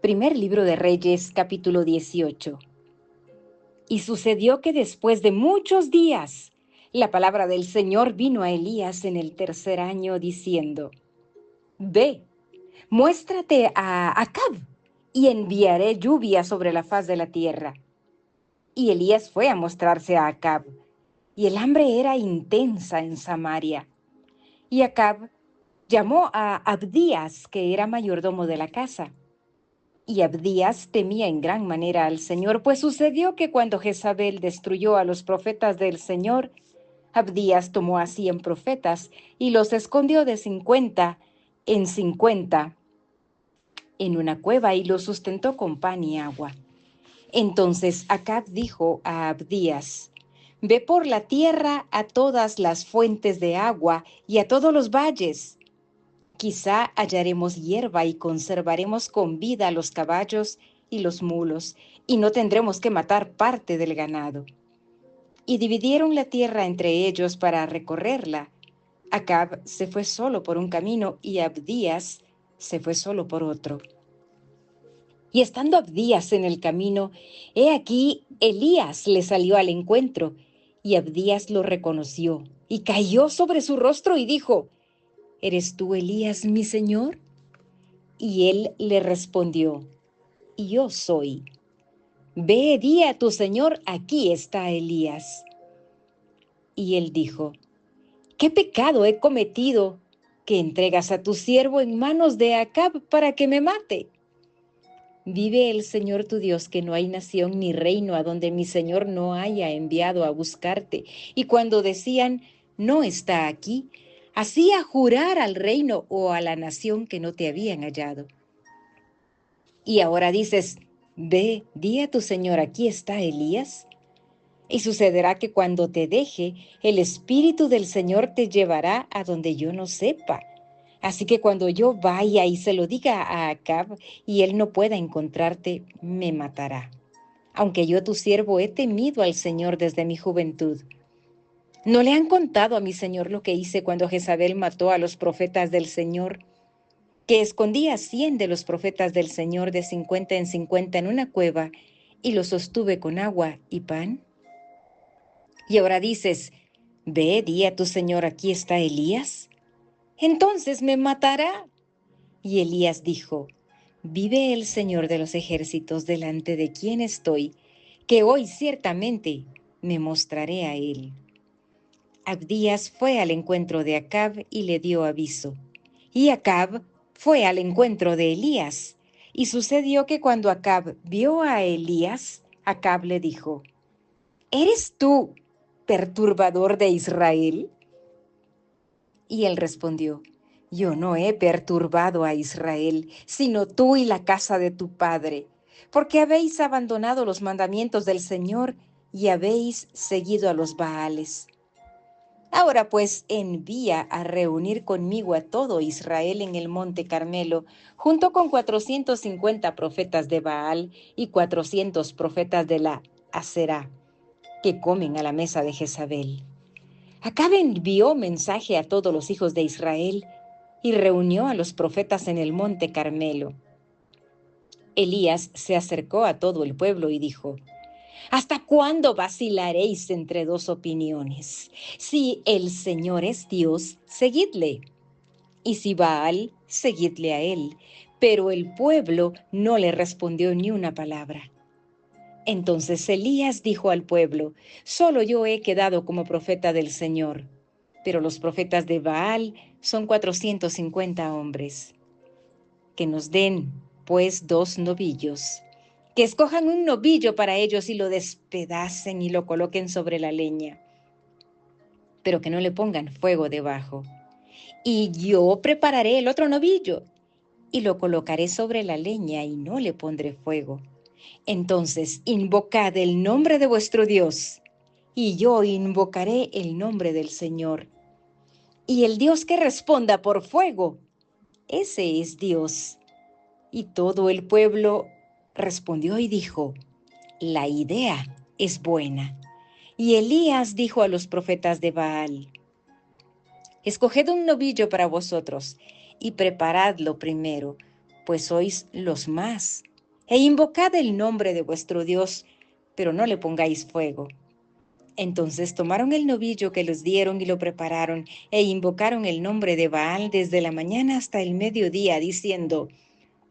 Primer libro de Reyes, capítulo 18. Y sucedió que después de muchos días, la palabra del Señor vino a Elías en el tercer año, diciendo: Ve, muéstrate a Acab, y enviaré lluvia sobre la faz de la tierra. Y Elías fue a mostrarse a Acab, y el hambre era intensa en Samaria. Y Acab llamó a Abdías, que era mayordomo de la casa. Y Abdías temía en gran manera al Señor, pues sucedió que cuando Jezabel destruyó a los profetas del Señor, Abdías tomó a 100 profetas y los escondió de 50 en 50 en una cueva y los sustentó con pan y agua. Entonces Acab dijo a Abdías: Ve por la tierra a todas las fuentes de agua y a todos los valles. Quizá hallaremos hierba y conservaremos con vida los caballos y los mulos, y no tendremos que matar parte del ganado. Y dividieron la tierra entre ellos para recorrerla. Acab se fue solo por un camino y Abdías se fue solo por otro. Y estando Abdías en el camino, he aquí Elías le salió al encuentro, y Abdías lo reconoció, y cayó sobre su rostro y dijo: ¿Eres tú, Elías, mi señor? Y él le respondió: Yo soy. Ve, di a tu señor, aquí está Elías. Y él dijo: ¿Qué pecado he cometido que entregas a tu siervo en manos de Acab para que me mate? Vive el Señor tu Dios, que no hay nación ni reino a donde mi señor no haya enviado a buscarte. Y cuando decían: no está aquí, hacía jurar al reino o a la nación que no te habían hallado. Y ahora dices: ve, di a tu señor, aquí está Elías. Y sucederá que cuando te deje, el Espíritu del Señor te llevará a donde yo no sepa. Así que cuando yo vaya y se lo diga a Acab y él no pueda encontrarte, me matará. Aunque yo, tu siervo, he temido al Señor desde mi juventud. ¿No le han contado a mi señor lo que hice cuando Jezabel mató a los profetas del Señor? Que escondía 100 de los profetas del Señor de 50 en 50 en una cueva y los sostuve con agua y pan. Y ahora dices: ve, di a tu señor, aquí está Elías. Entonces me matará. Y Elías dijo: vive el Señor de los ejércitos delante de quien estoy, que hoy ciertamente me mostraré a él. Abdías fue al encuentro de Acab y le dio aviso. Y Acab fue al encuentro de Elías. Y sucedió que cuando Acab vio a Elías, Acab le dijo: ¿eres tú, perturbador de Israel? Y él respondió: yo no he perturbado a Israel, sino tú y la casa de tu padre, porque habéis abandonado los mandamientos del Señor y habéis seguido a los Baales. Ahora pues envía a reunir conmigo a todo Israel en el monte Carmelo, junto con 450 profetas de Baal y 400 profetas de la Aserá, que comen a la mesa de Jezabel. Acab envió mensaje a todos los hijos de Israel y reunió a los profetas en el monte Carmelo. Elías se acercó a todo el pueblo y dijo: ¿hasta cuándo vacilaréis entre dos opiniones? Si el Señor es Dios, seguidle. Y si Baal, seguidle a él. Pero el pueblo no le respondió ni una palabra. Entonces Elías dijo al pueblo: solo yo he quedado como profeta del Señor, pero los profetas de Baal son 450 hombres. Que nos den, pues, 2 novillos. Que escojan un novillo para ellos y lo despedacen y lo coloquen sobre la leña, pero que no le pongan fuego debajo. Y yo prepararé el otro novillo y lo colocaré sobre la leña y no le pondré fuego. Entonces invocad el nombre de vuestro Dios, y yo invocaré el nombre del Señor. Y el Dios que responda por fuego, ese es Dios. Y todo el pueblo respondió y dijo: la idea es buena. Y Elías dijo a los profetas de Baal: escoged un novillo para vosotros y preparadlo primero, pues sois los más. e invocad el nombre de vuestro Dios, pero no le pongáis fuego. Entonces tomaron el novillo que les dieron y lo prepararon, e invocaron el nombre de Baal desde la mañana hasta el mediodía, diciendo: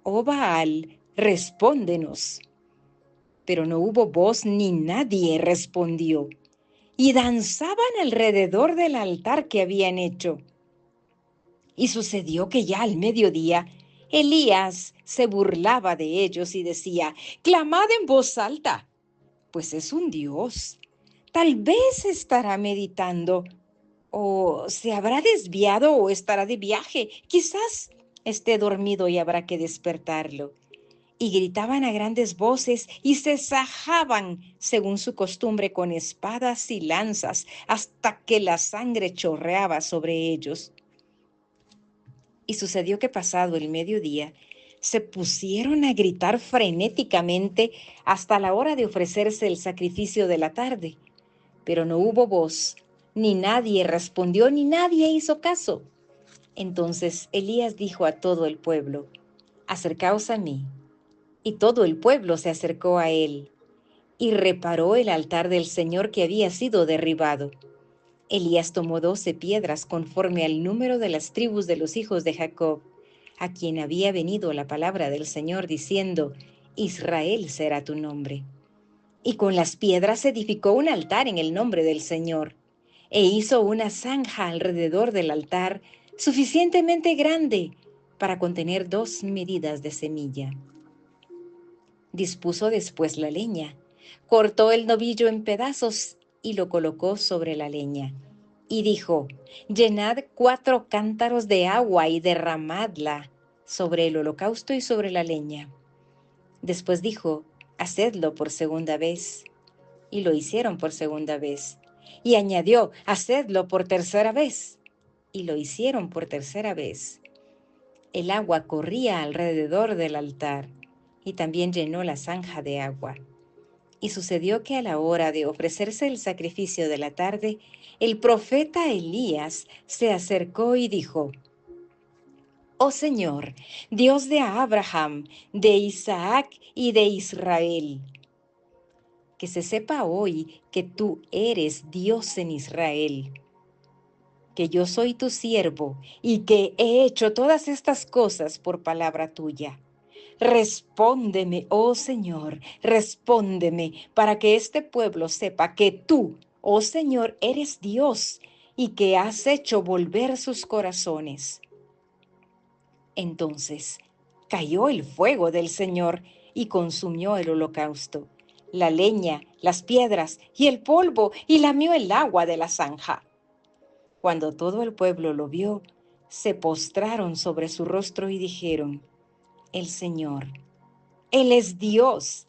Oh Baal, respóndenos. Pero no hubo voz ni nadie respondió, y danzaban alrededor del altar que habían hecho. Y sucedió que ya al mediodía Elías se burlaba de ellos y decía: Clamad en voz alta, pues es un Dios. Tal vez estará meditando, o se habrá desviado o estará de viaje. Quizás esté dormido y habrá que despertarlo. Y gritaban a grandes voces y se sajaban, según su costumbre, con espadas y lanzas, hasta que la sangre chorreaba sobre ellos. Y sucedió que pasado el mediodía, se pusieron a gritar frenéticamente hasta la hora de ofrecerse el sacrificio de la tarde. Pero no hubo voz, ni nadie respondió, ni nadie hizo caso. Entonces Elías dijo a todo el pueblo: Acercaos a mí. Y todo el pueblo se acercó a él, y reparó el altar del Señor que había sido derribado. Elías tomó 12 piedras conforme al número de las tribus de los hijos de Jacob, a quien había venido la palabra del Señor diciendo: Israel será tu nombre. Y con las piedras edificó un altar en el nombre del Señor, e hizo una zanja alrededor del altar suficientemente grande para contener 2 medidas de semilla. Dispuso después la leña, cortó el novillo en pedazos y lo colocó sobre la leña. Y dijo: Llenad 4 cántaros de agua y derramadla sobre el holocausto y sobre la leña. Después dijo: Hacedlo por segunda vez. Y lo hicieron por segunda vez. Y añadió: Hacedlo por tercera vez. Y lo hicieron por tercera vez. El agua corría alrededor del altar, y también llenó la zanja de agua. Y sucedió que a la hora de ofrecerse el sacrificio de la tarde, el profeta Elías se acercó y dijo: Oh Señor, Dios de Abraham, de Isaac y de Israel, que se sepa hoy que tú eres Dios en Israel, que yo soy tu siervo y que he hecho todas estas cosas por palabra tuya. Respóndeme, oh Señor, respóndeme, para que este pueblo sepa que tú, oh Señor, eres Dios y que has hecho volver sus corazones. Entonces cayó el fuego del Señor y consumió el holocausto, la leña, las piedras y el polvo, y lamió el agua de la zanja. Cuando todo el pueblo lo vio, se postraron sobre su rostro y dijeron: El Señor, Él es Dios.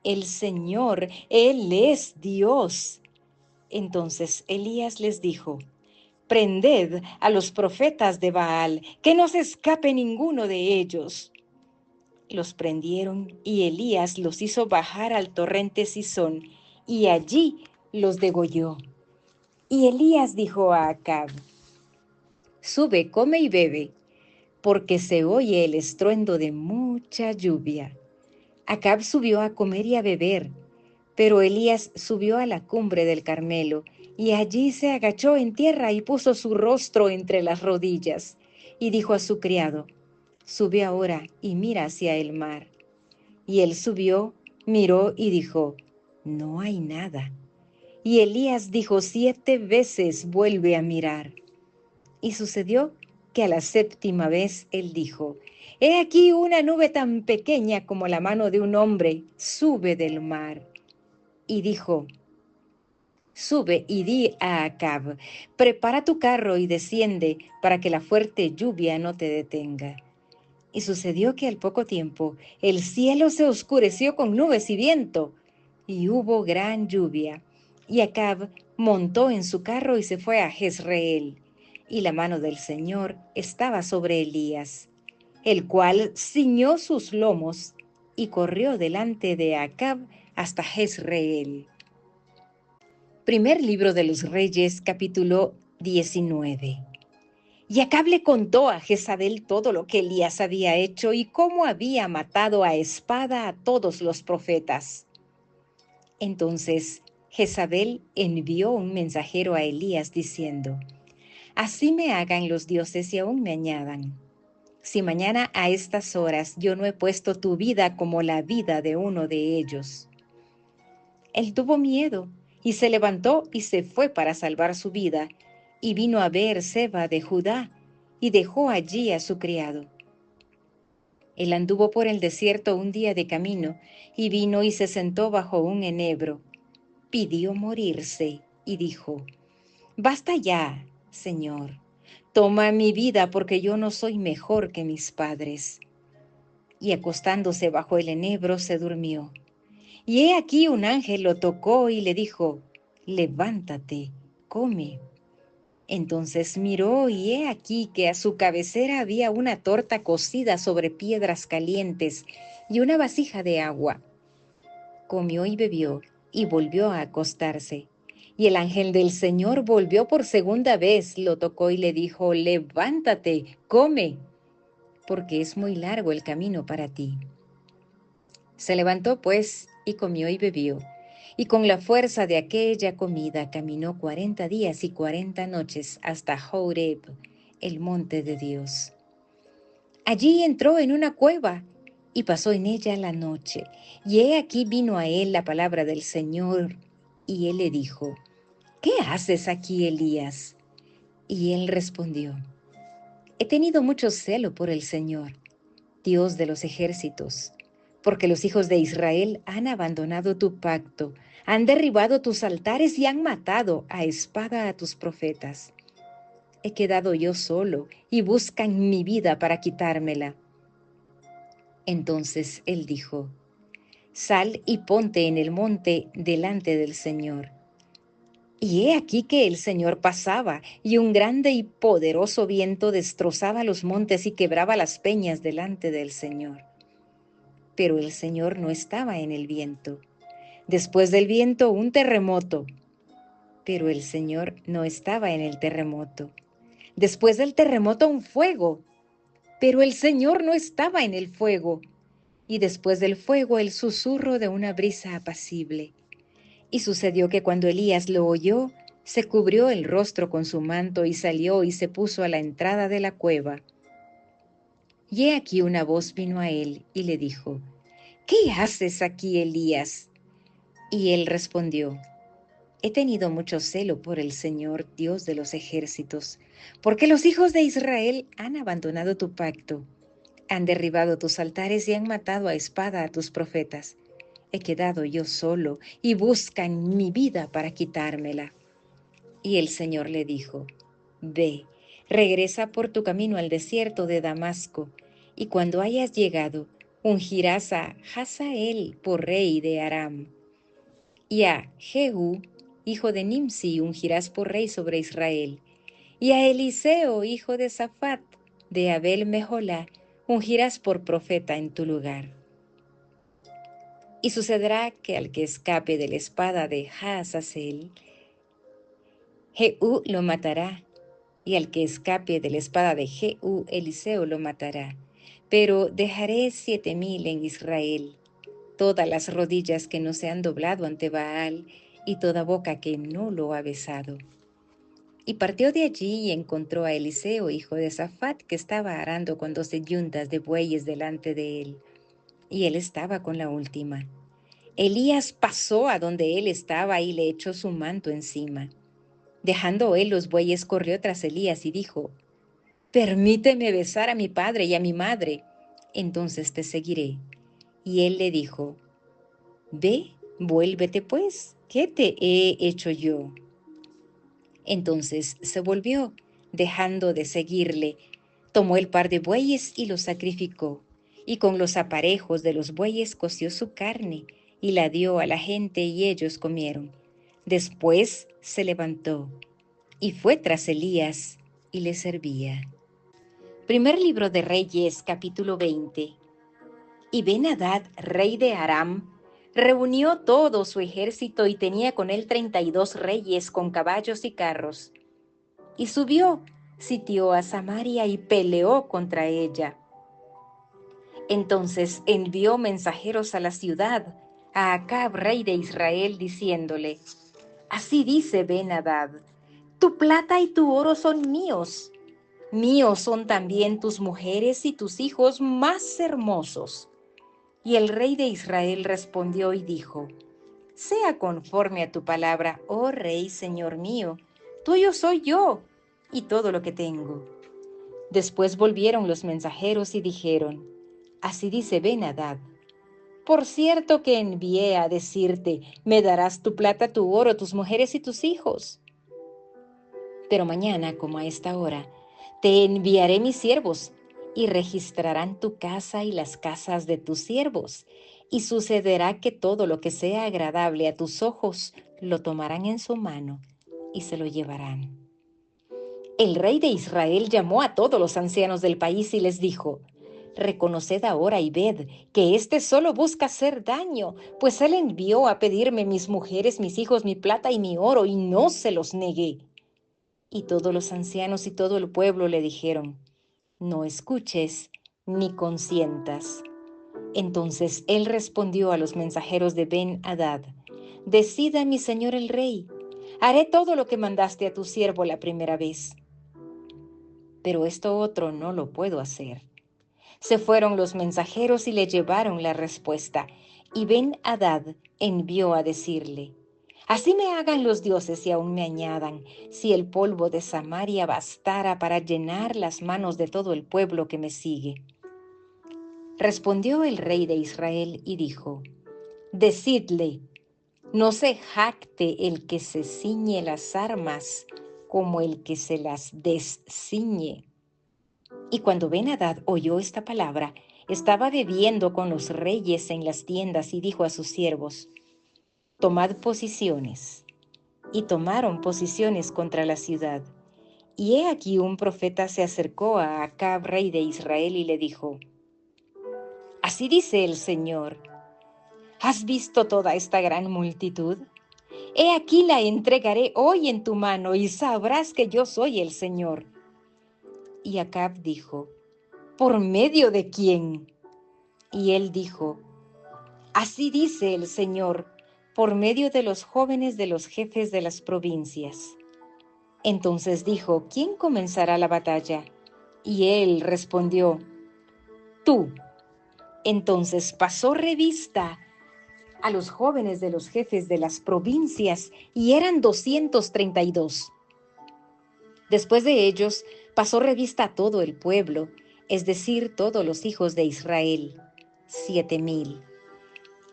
El Señor, Él es Dios. Entonces Elías les dijo: Prended a los profetas de Baal, que no se escape ninguno de ellos. Los prendieron y Elías los hizo bajar al torrente Cisón, y allí los degolló. Y Elías dijo a Acab: Sube, come y bebe, porque se oye el estruendo de mucha lluvia. Acab subió a comer y a beber, pero Elías subió a la cumbre del Carmelo, y allí se agachó en tierra y puso su rostro entre las rodillas, y dijo a su criado: Sube ahora y mira hacia el mar. Y él subió, miró y dijo: No hay nada. Y Elías dijo 7 veces: Vuelve a mirar. Y sucedió que a la 7ª vez él dijo: He aquí una nube tan pequeña como la mano de un hombre sube del mar. Y dijo: Sube y di a Acab: Prepara tu carro y desciende, para que la fuerte lluvia no te detenga. Y sucedió que al poco tiempo el cielo se oscureció con nubes y viento, y hubo gran lluvia. Y Acab montó en su carro y se fue a Jezreel. Y la mano del Señor estaba sobre Elías, el cual ciñó sus lomos y corrió delante de Acab hasta Jezreel. Primer libro de los Reyes, capítulo 19. Y Acab le contó a Jezabel todo lo que Elías había hecho y cómo había matado a espada a todos los profetas. Entonces Jezabel envió un mensajero a Elías diciendo: Así me hagan los dioses y aún me añadan, si mañana a estas horas yo no he puesto tu vida como la vida de uno de ellos. Él tuvo miedo y se levantó y se fue para salvar su vida, y vino a Beer-seba de Judá y dejó allí a su criado. Él anduvo por el desierto un día de camino y vino y se sentó bajo un enebro. Pidió morirse y dijo: Basta ya, Señor, toma mi vida porque yo no soy mejor que mis padres. Y acostándose bajo el enebro se durmió. Y he aquí un ángel lo tocó y le dijo: Levántate, come. Entonces miró y he aquí que a su cabecera había una torta cocida sobre piedras calientes y una vasija de agua. Comió y bebió y volvió a acostarse. Y el ángel del Señor volvió por segunda vez, lo tocó y le dijo: Levántate, come, porque es muy largo el camino para ti. Se levantó pues y comió y bebió, y con la fuerza de aquella comida caminó 40 días y 40 noches hasta Horeb, el monte de Dios. Allí entró en una cueva y pasó en ella la noche. Y he aquí vino a él la palabra del Señor, y él le dijo: ¿Qué haces aquí, Elías? Y él respondió: He tenido mucho celo por el Señor, Dios de los ejércitos, porque los hijos de Israel han abandonado tu pacto, han derribado tus altares y han matado a espada a tus profetas. He quedado yo solo y buscan mi vida para quitármela. Entonces él dijo: Sal y ponte en el monte delante del Señor. Y he aquí que el Señor pasaba, y un grande y poderoso viento destrozaba los montes y quebraba las peñas delante del Señor. Pero el Señor no estaba en el viento. Después del viento, un terremoto. Pero el Señor no estaba en el terremoto. Después del terremoto, un fuego. Pero el Señor no estaba en el fuego. Y después del fuego, el susurro de una brisa apacible. Y sucedió que cuando Elías lo oyó, se cubrió el rostro con su manto y salió y se puso a la entrada de la cueva. Y he aquí una voz vino a él y le dijo: ¿Qué haces aquí, Elías? Y él respondió: He tenido mucho celo por el Señor, Dios de los ejércitos, porque los hijos de Israel han abandonado tu pacto, han derribado tus altares y han matado a espada a tus profetas. He quedado yo solo y buscan mi vida para quitármela. Y el Señor le dijo: Ve, regresa por tu camino al desierto de Damasco, y cuando hayas llegado, ungirás a Hazael por rey de Aram, y a Jehú, hijo de Nimsi, ungirás por rey sobre Israel, y a Eliseo, hijo de Safat, de Abel Meholá, ungirás por profeta en tu lugar. Y sucederá que al que escape de la espada de Hazael, Jehú lo matará, y al que escape de la espada de Jehú, Eliseo lo matará. Pero dejaré 7,000 en Israel, todas las rodillas que no se han doblado ante Baal, y toda boca que no lo ha besado. Y partió de allí y encontró a Eliseo, hijo de Safat, que estaba arando con 12 yuntas de bueyes delante de él, y él estaba con la última. Elías pasó a donde él estaba y le echó su manto encima. Dejando él los bueyes, corrió tras Elías y dijo: Permíteme besar a mi padre y a mi madre, entonces te seguiré. Y él le dijo: Ve, vuélvete pues, ¿qué te he hecho yo? Entonces se volvió, dejando de seguirle, tomó el par de bueyes y los sacrificó, y con los aparejos de los bueyes coció su carne, y la dio a la gente y ellos comieron. Después se levantó, y fue tras Elías, y le servía. Primer libro de Reyes, capítulo 20. Y Ben-Hadad, rey de Aram, reunió todo su ejército y tenía con él 32 reyes con caballos y carros. Y subió, sitió a Samaria y peleó contra ella. Entonces envió mensajeros a la ciudad, a Acab, rey de Israel, diciéndole: Así dice Ben-Hadad: tu plata y tu oro son míos. Míos son también tus mujeres y tus hijos más hermosos. Y el rey de Israel respondió y dijo: Sea conforme a tu palabra, oh rey, señor mío. Tuyo soy yo y todo lo que tengo. Después volvieron los mensajeros y dijeron: Así dice Ben-Hadad: por cierto que envié a decirte, me darás tu plata, tu oro, tus mujeres y tus hijos. Pero mañana, como a esta hora, te enviaré mis siervos, y registrarán tu casa y las casas de tus siervos, y sucederá que todo lo que sea agradable a tus ojos lo tomarán en su mano y se lo llevarán. El rey de Israel llamó a todos los ancianos del país y les dijo: reconoced ahora y ved que éste solo busca hacer daño, pues él envió a pedirme mis mujeres, mis hijos, mi plata y mi oro, y no se los negué. Y todos los ancianos y todo el pueblo le dijeron: no escuches ni consientas. Entonces él respondió a los mensajeros de Ben-Hadad: decida mi señor el rey, haré todo lo que mandaste a tu siervo la primera vez. Pero esto otro no lo puedo hacer. Se fueron los mensajeros y le llevaron la respuesta, y Ben-Hadad envió a decirle: así me hagan los dioses y aún me añadan, si el polvo de Samaria bastara para llenar las manos de todo el pueblo que me sigue. Respondió el rey de Israel y dijo: decidle, no se jacte el que se ciñe las armas como el que se las desciñe. Y cuando Ben-Hadad oyó esta palabra, estaba bebiendo con los reyes en las tiendas y dijo a sus siervos: tomad posiciones. Y tomaron posiciones contra la ciudad. Y he aquí un profeta se acercó a Acab, rey de Israel, y le dijo: así dice el Señor: ¿has visto toda esta gran multitud? He aquí la entregaré hoy en tu mano y sabrás que yo soy el Señor. Y Acab dijo: ¿por medio de quién? Y él dijo: así dice el Señor, por medio de los jóvenes de los jefes de las provincias. Entonces dijo: ¿quién comenzará la batalla? Y él respondió: tú. Entonces pasó revista a los jóvenes de los jefes de las provincias, y eran 232. Después de ellos pasó revista a todo el pueblo, es decir, todos los hijos de Israel, 7,000.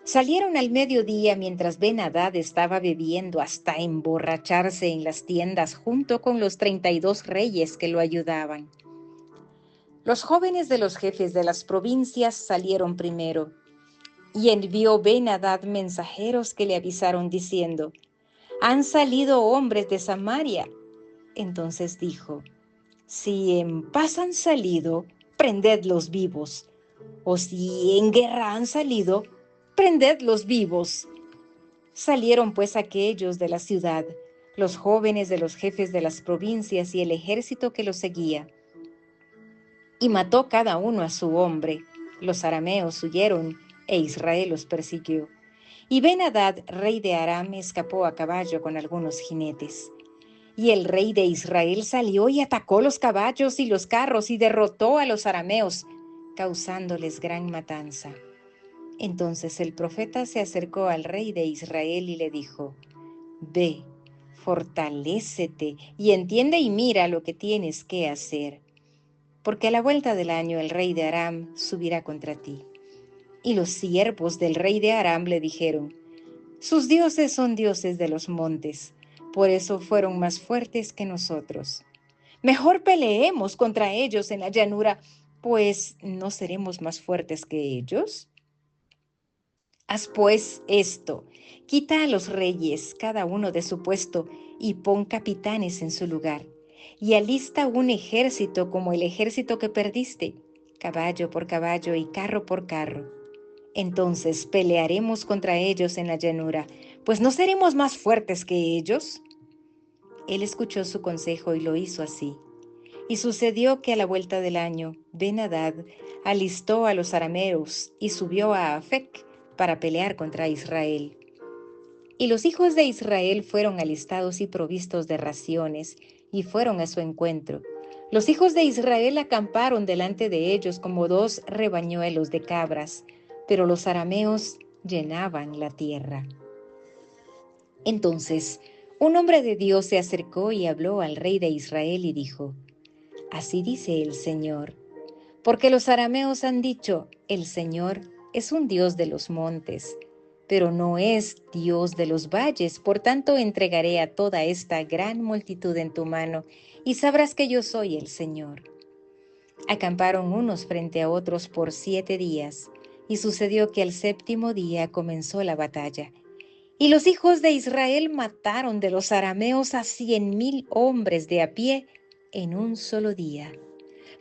Salieron al mediodía mientras Ben-Hadad estaba bebiendo hasta emborracharse en las tiendas junto con los 32 reyes que lo ayudaban. Los jóvenes de los jefes de las provincias salieron primero, y envió Ben-Hadad mensajeros que le avisaron diciendo: han salido hombres de Samaria. Entonces dijo: si en paz han salido, prendedlos vivos, o si en guerra han salido, prendedlos vivos. Salieron pues aquellos de la ciudad, los jóvenes de los jefes de las provincias y el ejército que los seguía. Y mató cada uno a su hombre. Los arameos huyeron, e Israel los persiguió. Y Ben-Hadad, rey de Aram, escapó a caballo con algunos jinetes. Y el rey de Israel salió y atacó los caballos y los carros y derrotó a los arameos, causándoles gran matanza. Entonces el profeta se acercó al rey de Israel y le dijo: ve, fortalécete y entiende y mira lo que tienes que hacer, porque a la vuelta del año el rey de Aram subirá contra ti. Y los siervos del rey de Aram le dijeron: sus dioses son dioses de los montes, por eso fueron más fuertes que nosotros. Mejor peleemos contra ellos en la llanura, pues ¿no seremos más fuertes que ellos? Haz pues esto: quita a los reyes, cada uno de su puesto, y pon capitanes en su lugar, y alista un ejército como el ejército que perdiste, caballo por caballo y carro por carro. Entonces pelearemos contra ellos en la llanura, pues ¿no seremos más fuertes que ellos? Él escuchó su consejo y lo hizo así. Y sucedió que a la vuelta del año, Ben-Hadad alistó a los arameos y subió a Afec para pelear contra Israel. Y los hijos de Israel fueron alistados y provistos de raciones, y fueron a su encuentro. Los hijos de Israel acamparon delante de ellos como 2 rebañuelos de cabras, pero los arameos llenaban la tierra. Entonces, un hombre de Dios se acercó y habló al rey de Israel y dijo: Así dice el Señor, porque los arameos han dicho, el Señor es un Dios de los montes, pero no es Dios de los valles. Por tanto, entregaré a toda esta gran multitud en tu mano, y sabrás que yo soy el Señor. Acamparon unos frente a otros por 7 días, y sucedió que al 7º día comenzó la batalla. Y los hijos de Israel mataron de los arameos a 100,000 hombres de a pie en un solo día.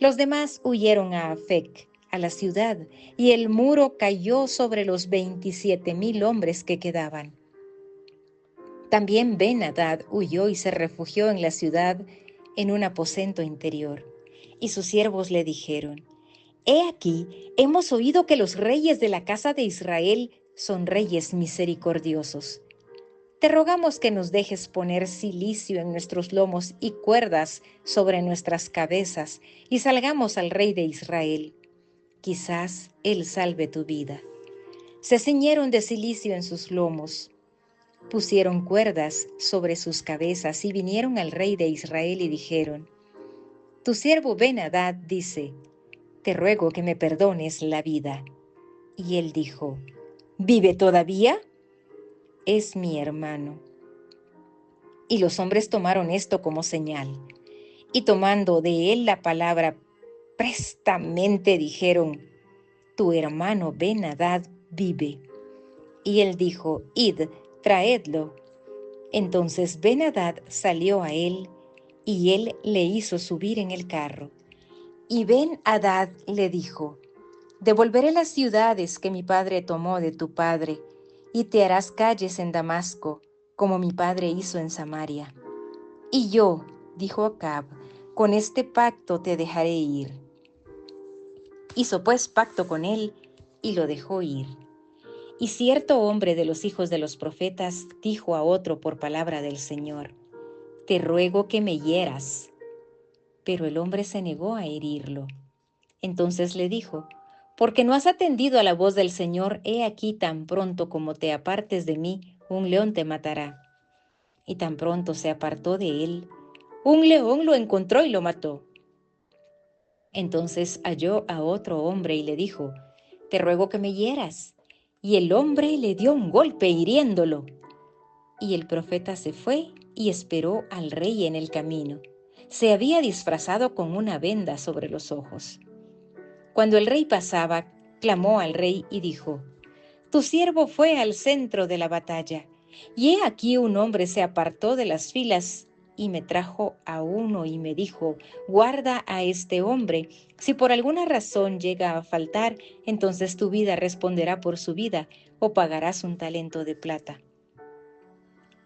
Los demás huyeron a Afec, a la ciudad, y el muro cayó sobre los 27,000 hombres que quedaban. También Ben-Hadad huyó y se refugió en la ciudad en un aposento interior. Y sus siervos le dijeron: He aquí, hemos oído que los reyes de la casa de Israel son reyes misericordiosos. Te rogamos que nos dejes poner cilicio en nuestros lomos y cuerdas sobre nuestras cabezas, y salgamos al rey de Israel. Quizás él salve tu vida. Se ciñeron de cilicio en sus lomos, pusieron cuerdas sobre sus cabezas y vinieron al rey de Israel y dijeron: Tu siervo Ben-Hadad dice: Te ruego que me perdones la vida. Y él dijo: ¿Vive todavía? Es mi hermano. Y los hombres tomaron esto como señal, y tomando de él la palabra, prestamente dijeron: Tu hermano Ben-Hadad vive. Y él dijo: Id, traedlo. Entonces Ben-Hadad salió a él, y él le hizo subir en el carro. Y Ben-Hadad le dijo: Devolveré las ciudades que mi padre tomó de tu padre, y te harás calles en Damasco, como mi padre hizo en Samaria. Y yo, dijo Acab, con este pacto te dejaré ir. Hizo pues pacto con él, y lo dejó ir. Y cierto hombre de los hijos de los profetas dijo a otro por palabra del Señor: Te ruego que me hieras. Pero el hombre se negó a herirlo. Entonces le dijo: Porque no has atendido a la voz del Señor, he aquí tan pronto como te apartes de mí, un león te matará. Y tan pronto se apartó de él, un león lo encontró y lo mató. Entonces halló a otro hombre y le dijo: Te ruego que me hieras. Y el hombre le dio un golpe hiriéndolo. Y el profeta se fue y esperó al rey en el camino. Se había disfrazado con una venda sobre los ojos. Cuando el rey pasaba, clamó al rey y dijo: Tu siervo fue al centro de la batalla, y he aquí un hombre se apartó de las filas y me trajo a uno y me dijo: Guarda a este hombre, si por alguna razón llega a faltar, entonces tu vida responderá por su vida, o pagarás un talento de plata.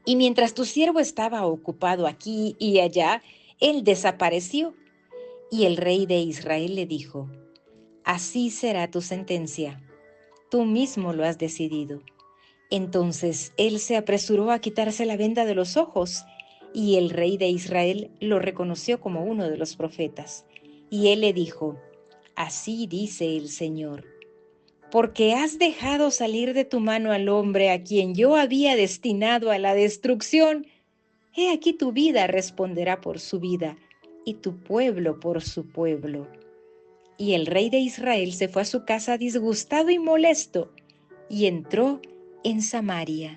Y mientras tu siervo estaba ocupado aquí y allá, él desapareció. Y el rey de Israel le dijo: Así será tu sentencia. Tú mismo lo has decidido. Entonces él se apresuró a quitarse la venda de los ojos, y el rey de Israel lo reconoció como uno de los profetas. Y él le dijo: Así dice el Señor, porque has dejado salir de tu mano al hombre a quien yo había destinado a la destrucción. He aquí tu vida responderá por su vida, y tu pueblo por su pueblo. Y el rey de Israel se fue a su casa disgustado y molesto, y entró en Samaria.